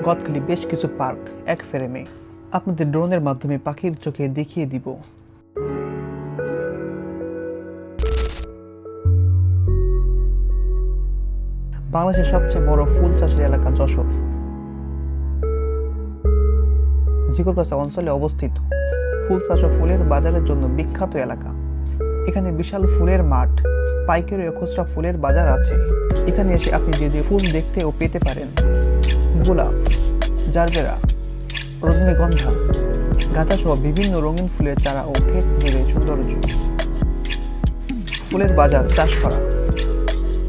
গদখালি বেশ কিছু পার্ক এক ফ্রেমে আপনাদের ড্রোনের মাধ্যমে পাখির চোখে দেখিয়ে দিব। বাংলাদেশের সবচেয়ে বড় ফুল চাষের এলাকা যশোর জিকরগাছা অঞ্চলে অবস্থিত। ফুল চাষ ও ফুলের বাজারের জন্য বিখ্যাত এলাকা। এখানে বিশাল ফুলের মাঠ, পাইকারি ও খুচরা ফুলের বাজার আছে। এখানে এসে আপনি যে যে ফুল দেখতে ও পেতে পারেন: গোলাপ, জারবেরা, রজনীগন্ধা, গাঁদা সহ বিভিন্ন রঙিন ফুলের চারা ও ক্ষেত জুড়ে সৌন্দর্য। ফুলের বাজার, চাষ করা,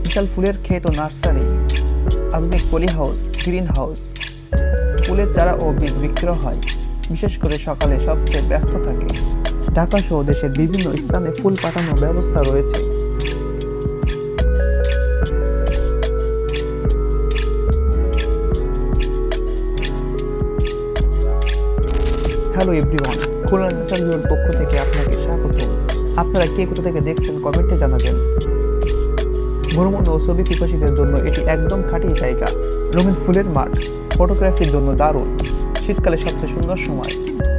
বিশাল ফুলের ক্ষেত ও নার্সারি, আধুনিক পলি হাউস, গ্রিন হাউস। ফুলের চারা ও বীজ বিক্রয় হয়, বিশেষ করে সকালে সবচেয়ে ব্যস্ত থাকে। ঢাকা সহ দেশের বিভিন্ন স্থানে ফুল পাঠানোর ব্যবস্থা রয়েছে। হ্যালো এভরিওয়ান, খুলনা নেচার ভিউর পক্ষ থেকে আপনাকে স্বাগত। আপনারা কে কোথা থেকে দেখছেন কমেন্টে জানাবেন। ভ্রমণ ও ছবি পিপাসীদের জন্য এটি একদম খাঁটি জায়গা। রঙিন ফুলের মাঠ, ফটোগ্রাফির জন্য দারুণ। শীতকালে সবচেয়ে সুন্দর সময়।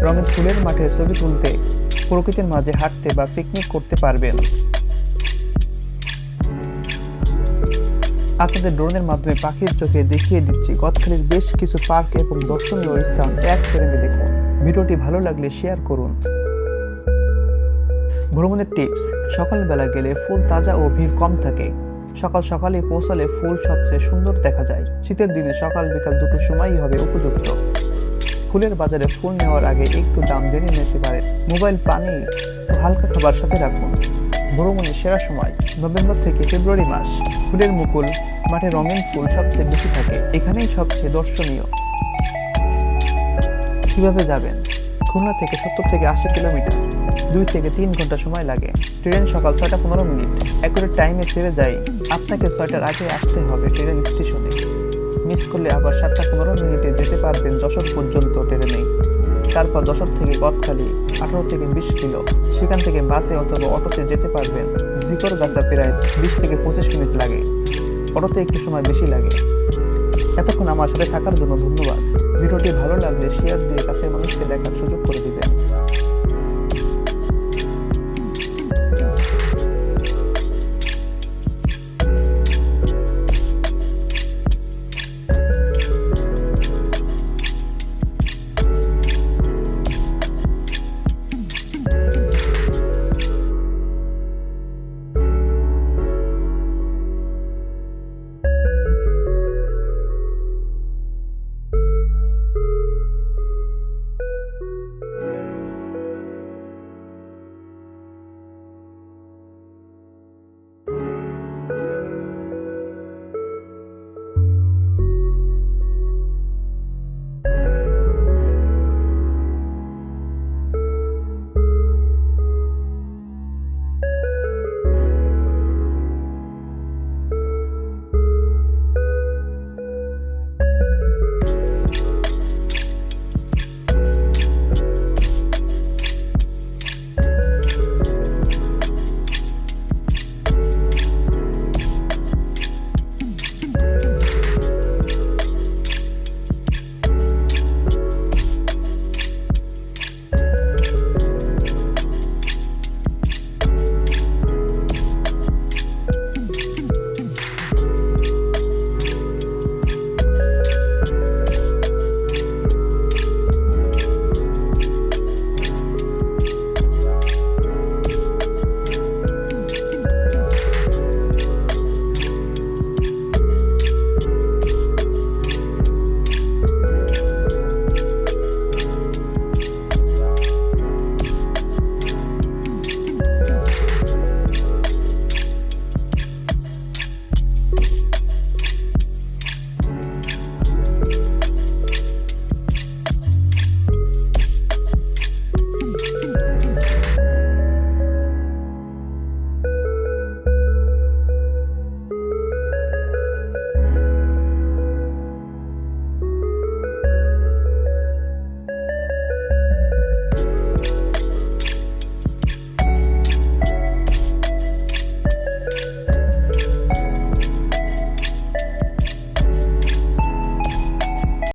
রঙিন ফুলের মাঠে ছবি তুলতে, প্রকৃতির মাঝে হাঁটতে বা পিকনিক করতে পারবেন। আপনাদের ড্রোনের মাধ্যমে পাখির চোখে দেখিয়ে দিচ্ছি গদখালির বেশ কিছু পার্ক এবং দর্শনীয় স্থান এক ফ্রেমে দেখুন। ভিডিওটি ভালো লাগলে শেয়ার করুন। ভ্রমণের টিপস: সকালবেলা গেলে ফুল তাজা ও ভিড় কম থাকে। সকাল সকালে পৌঁছালে ফুল সবচেয়ে সুন্দর দেখা যায়। শীতের দিনে সকাল বিকাল দুটো সময়ই হবে উপযুক্ত। ফুলের বাজারে ফুল নেওয়ার আগে একটু দাম জেনে নিতে পারেন। মোবাইল, পানি ও হালকা খাবার সাথে রাখুন। ভ্রমণের সেরা সময় নভেম্বর থেকে ফেব্রুয়ারি মাস। ফুলের মুকুল মাঠে রঙিন ফুল সবচেয়ে বেশি থাকে। এখানেই সবচেয়ে দর্শনীয়। কিভাবে যাবেন? খুলনা থেকে 70 থেকে 80 কিলোমিটার, 2 থেকে 3 ঘন্টা সময় লাগে। ট্রেন সকাল 6টা 15 মিনিট, অ্যাকুরেট টাইমে ছেড়ে যায়। আপনাকে 6টার আগে আসতে হবে ট্রেন স্টেশনে। মিস করলে আবার 7টা 15 মিনিটে যেতে পারবেন যশোর পর্যন্ত ট্রেনে। তারপর যশোর থেকে গদখালি 18 থেকে 20 কিলো, সেখান থেকে বাসে অথবা অটোতে যেতে পারবেন। জিকরগাছা প্রায় 20 থেকে 25 মিনিট লাগে, অটোতে একটু সময় বেশি লাগে। এতক্ষণ আমার সাথে থাকার জন্য ধন্যবাদ। ভিডিওটি ভালো লাগলে শেয়ার দিয়ে কাছের মানুষকে দেখার সুযোগ করে দিবেন।